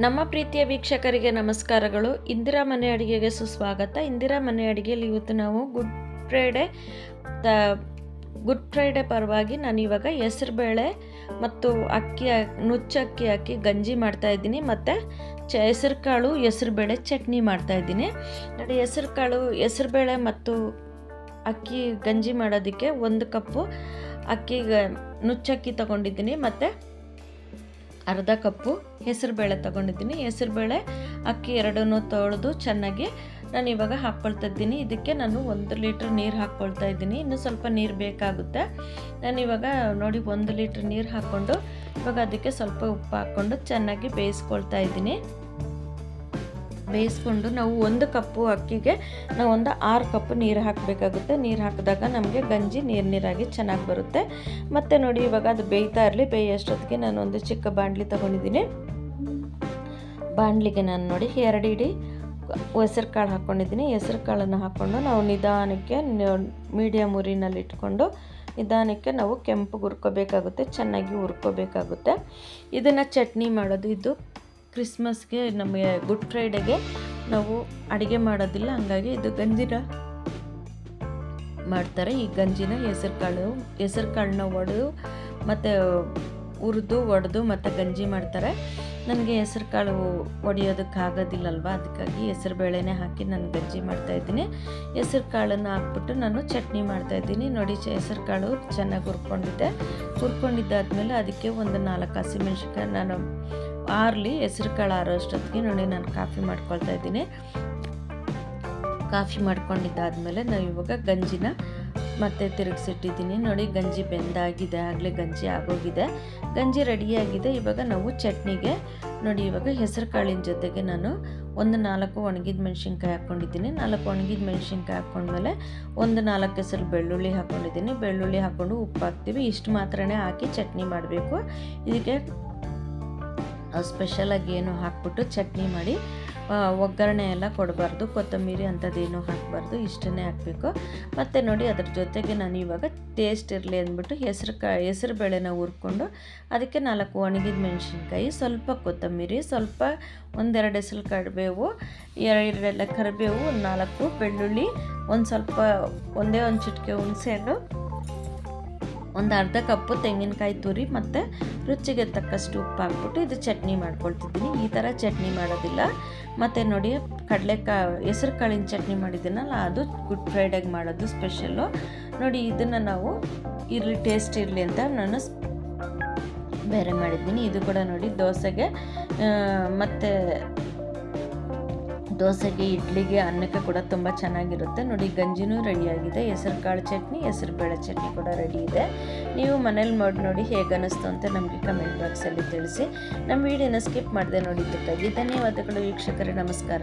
ನಮ್ಮ ಪ್ರೀತಿಯ ವೀಕ್ಷಕರಿಗೆ ನಮಸ್ಕಾರಗಳು. ಇಂದಿರಾ ಮನೆ ಅಡುಗೆಗೆ ಸುಸ್ವಾಗತ. ಇಂದಿರಾ ಮನೆ ಅಡುಗೆಯಲ್ಲಿ ಇವತ್ತು ನಾವು ಗುಡ್ ಫ್ರೈಡೆ ಪರವಾಗಿ ನಾನು ಇವಾಗ ಹೆಸರುಬೇಳೆ ಮತ್ತು ನುಚ್ಚಕ್ಕಿ ಹಾಕಿ ಗಂಜಿ ಮಾಡ್ತಾಯಿದ್ದೀನಿ, ಮತ್ತು ಹೆಸರುಕಾಳು ಹೆಸರುಬೇಳೆ ಚಟ್ನಿ ಮಾಡ್ತಾಯಿದ್ದೀನಿ. ನೋಡಿ, ಹೆಸರುಬೇಳೆ ಮತ್ತು ಅಕ್ಕಿ ಗಂಜಿ ಮಾಡೋದಕ್ಕೆ 1 ಕಪ್ಪು ನುಚ್ಚಕ್ಕಿ ತೊಗೊಂಡಿದ್ದೀನಿ, ಮತ್ತು ಅರ್ಧ ಕಪ್ಪು ಹೆಸರುಬೇಳೆ ತೊಗೊಂಡಿದ್ದೀನಿ. ಹೆಸರುಬೇಳೆ ಅಕ್ಕಿ ಎರಡನ್ನೂ ತೊಳೆದು ಚೆನ್ನಾಗಿ ನಾನು ಇವಾಗ ಹಾಕ್ಕೊಳ್ತಾ ಇದ್ದೀನಿ. ಇದಕ್ಕೆ ನಾನು 1 ಲೀಟ್ರ್ ನೀರು ಹಾಕ್ಕೊಳ್ತಾ ಇದ್ದೀನಿ. ಇನ್ನೂ ಸ್ವಲ್ಪ ನೀರು ಬೇಕಾಗುತ್ತೆ. ನಾನು ಇವಾಗ ನೋಡಿ 1 ಲೀಟ್ರ್ ನೀರು ಹಾಕ್ಕೊಂಡು ಇವಾಗ ಅದಕ್ಕೆ ಸ್ವಲ್ಪ ಉಪ್ಪು ಹಾಕ್ಕೊಂಡು ಚೆನ್ನಾಗಿ ಬೇಯಿಸ್ಕೊಳ್ತಾ ಇದ್ದೀನಿ. ಬೇಯಿಸ್ಕೊಂಡು ನಾವು 1 ಕಪ್ಪು ಅಕ್ಕಿಗೆ ನಾವು ಒಂದು 6 ಕಪ್ ನೀರು ಹಾಕಬೇಕಾಗುತ್ತೆ. ನೀರು ಹಾಕಿದಾಗ ನಮಗೆ ಗಂಜಿ ನೀರಾಗಿ ಚೆನ್ನಾಗಿ ಬರುತ್ತೆ. ಮತ್ತು ನೋಡಿ, ಇವಾಗ ಅದು ಬೇಯ್ತಾ ಇರಲಿ. ಬೇಯೋಷ್ಟೊತ್ತಿಗೆ ನಾನು ಒಂದು ಚಿಕ್ಕ ಬಾಣಲಿ ತೊಗೊಂಡಿದ್ದೀನಿ. ಬಾಣಲಿಗೆ ನಾನು ನೋಡಿ 2 ಇಡೀ ಹೆಸರು ಕಾಳು ಹಾಕ್ಕೊಂಡಿದ್ದೀನಿ. ಹೆಸರು ಕಾಳನ್ನು ಹಾಕ್ಕೊಂಡು ನಾವು ನಿಧಾನಕ್ಕೆ ಮೀಡಿಯಮ್ ಉರಿನಲ್ಲಿ ಇಟ್ಕೊಂಡು ನಿಧಾನಕ್ಕೆ ನಾವು ಕೆಂಪು ಹುರ್ಕೋಬೇಕಾಗುತ್ತೆ, ಚೆನ್ನಾಗಿ ಹುರ್ಕೋಬೇಕಾಗುತ್ತೆ. ಇದನ್ನು ಚಟ್ನಿ ಮಾಡೋದು, ಇದು ಕ್ರಿಸ್ಮಸ್ಗೆ ನಮಗೆ ಗುಡ್ ಫ್ರೈಡೆಗೆ ನಾವು ಅಡುಗೆ ಮಾಡೋದಿಲ್ಲ, ಹಂಗಾಗಿ ಇದು ಗಂಜಿನ ಮಾಡ್ತಾರೆ. ಈ ಗಂಜಿನ ಹೆಸರು ಕಾಳನ್ನ ಒಡೆದು ಮತ್ತು ಒಡೆದು ಮತ್ತು ಗಂಜಿ ಮಾಡ್ತಾರೆ. ನನಗೆ ಹೆಸರು ಕಾಳು ಒಡೆಯೋದಕ್ಕಾಗೋದಿಲ್ಲಲ್ವ, ಅದಕ್ಕಾಗಿ ಹೆಸರು ಬೇಳೆನೇ ಹಾಕಿ ನಾನು ಗಂಜಿ ಮಾಡ್ತಾಯಿದ್ದೀನಿ. ಹೆಸರು ಕಾಳನ್ನು ಹಾಕ್ಬಿಟ್ಟು ನಾನು ಚಟ್ನಿ ಮಾಡ್ತಾಯಿದ್ದೀನಿ. ನೋಡಿ, ಹೆಸರು ಕಾಳು ಚೆನ್ನಾಗಿ ಹುರ್ಕೊಂಡಿದ್ದಾದಮೇಲೆ ಅದಕ್ಕೆ ಒಂದು 4 ಹಸಿಮೆಣ್ಸಿನ್ಕಾಯಿ ನಾನು ಆರಲಿ ಹೆಸರು ಕಾಳು ಆರೋಷ್ಟೊತ್ತಿಗೆ ನೋಡಿ ನಾನು ಕಾಫಿ ಮಾಡ್ಕೊಳ್ತಾ ಇದ್ದೀನಿ. ಕಾಫಿ ಮಾಡ್ಕೊಂಡಿದ್ದಾದಮೇಲೆ ನಾವು ಇವಾಗ ಗಂಜಿನ ಮತ್ತೆ ತಿರುಗಿಸಿಟ್ಟಿದ್ದೀನಿ. ನೋಡಿ, ಗಂಜಿ ಬೆಂದಾಗಿದೆ, ಆಗಲೇ ಗಂಜಿ ಆಗೋಗಿದೆ, ಗಂಜಿ ರೆಡಿಯಾಗಿದೆ. ಇವಾಗ ನಾವು ಚಟ್ನಿಗೆ ನೋಡಿ, ಇವಾಗ ಹೆಸರು ಕಾಳಿನ ಜೊತೆಗೆ ನಾನು ಒಂದು 4 ಒಣಗಿದ ಮೆಣಸಿನ್ಕಾಯಿ ಹಾಕ್ಕೊಂಡಿದ್ದೀನಿ. 4 ಒಣಗಿದ ಮೆಣಸಿನ್ಕಾಯಿ ಹಾಕ್ಕೊಂಡ್ಮೇಲೆ ಒಂದು 4 ಹೆಸರು ಬೆಳ್ಳುಳ್ಳಿ ಹಾಕ್ಕೊಂಡಿದ್ದೀನಿ. ಬೆಳ್ಳುಳ್ಳಿ ಹಾಕ್ಕೊಂಡು ಉಪ್ಪು ಹಾಕ್ತೀವಿ. ಇಷ್ಟು ಮಾತ್ರನೇ ಹಾಕಿ ಚಟ್ನಿ ಮಾಡಬೇಕು. ಇದಕ್ಕೆ ಸ್ಪೆಷಲಾಗಿ ಏನು ಹಾಕ್ಬಿಟ್ಟು ಚಟ್ನಿ ಮಾಡಿ ಒಗ್ಗರಣೆ ಎಲ್ಲ ಕೊಡಬಾರ್ದು, ಕೊತ್ತಂಬರಿ ಅಂಥದ್ದೇನು ಹಾಕಬಾರ್ದು, ಇಷ್ಟನ್ನೇ ಹಾಕಬೇಕು. ಮತ್ತು ನೋಡಿ, ಅದ್ರ ಜೊತೆಗೆ ನಾನು ಇವಾಗ ಟೇಸ್ಟ್ ಇರಲಿ ಅಂದ್ಬಿಟ್ಟು ಹೆಸರು ಬೇಳೆನ ಹುರ್ಕೊಂಡು ಅದಕ್ಕೆ 4 ಒಣಗಿದ ಮೆಣಸಿನ್ಕಾಯಿ, ಸ್ವಲ್ಪ ಕೊತ್ತಂಬರಿ, ಸ್ವಲ್ಪ 1-2 ಹೆಸರು ಕರಿಬೇವು, 2 ಕರಿಬೇವು, 4 ಬೆಳ್ಳುಳ್ಳಿ, ಒಂದೇ ಒಂದು ಚಿಟಿಕೆ ಹುಣಸೆಹಣ್ಣು, ಒಂದು ಅರ್ಧ ಕಪ್ಪು ತೆಂಗಿನಕಾಯಿ ತುರಿ, ಮತ್ತು ರುಚಿಗೆ ತಕ್ಕಷ್ಟು ಉಪ್ಪು ಹಾಕ್ಬಿಟ್ಟು ಇದು ಚಟ್ನಿ ಮಾಡ್ಕೊಳ್ತಿದ್ದೀನಿ. ಈ ಥರ ಚಟ್ನಿ ಮಾಡೋದಿಲ್ಲ. ಮತ್ತು ನೋಡಿ, ಹೆಸರು ಕಾಳಿನ ಚಟ್ನಿ ಮಾಡಿದ್ದೀನಲ್ಲ, ಅದು ಗುಡ್ ಫ್ರೈಡೆಗೆ ಮಾಡೋದು ಸ್ಪೆಷಲ್ಲು. ನೋಡಿ, ಇದನ್ನು ನಾವು ಟೇಸ್ಟ್ ಇರಲಿ ಅಂತ ನಾನು ಬೇರೆ ಮಾಡಿದ್ದೀನಿ. ಇದು ಕೂಡ ನೋಡಿ, ದೋಸೆಗೆ ಇಡ್ಲಿಗೆ ಅನ್ನಕ್ಕೆ ಕೂಡ ತುಂಬ ಚೆನ್ನಾಗಿರುತ್ತೆ. ನೋಡಿ, ಗಂಜಿನೂ ರೆಡಿಯಾಗಿದೆ. ಹೆಸರು ಕಾಳು ಚಟ್ನಿ, ಹೆಸರು ಬೇಳೆ ಚಟ್ನಿ ಕೂಡ ರೆಡಿ ಇದೆ. ನೀವು ಮನೇಲಿ ಮಾಡಿ ನೋಡಿ ಹೇಗೆ ಅನ್ನಿಸ್ತು ಅಂತ ನಮಗೆ ಕಮೆಂಟ್ ಬಾಕ್ಸಲ್ಲಿ ತಿಳಿಸಿ. ನಮ್ಮ ವಿಡಿಯೋನ ಸ್ಕಿಪ್ ಮಾಡಿದೆ ನೋಡಿದ್ದಕ್ಕಾಗಿ ಧನ್ಯವಾದಗಳು ವೀಕ್ಷಕರೇ. ನಮಸ್ಕಾರ.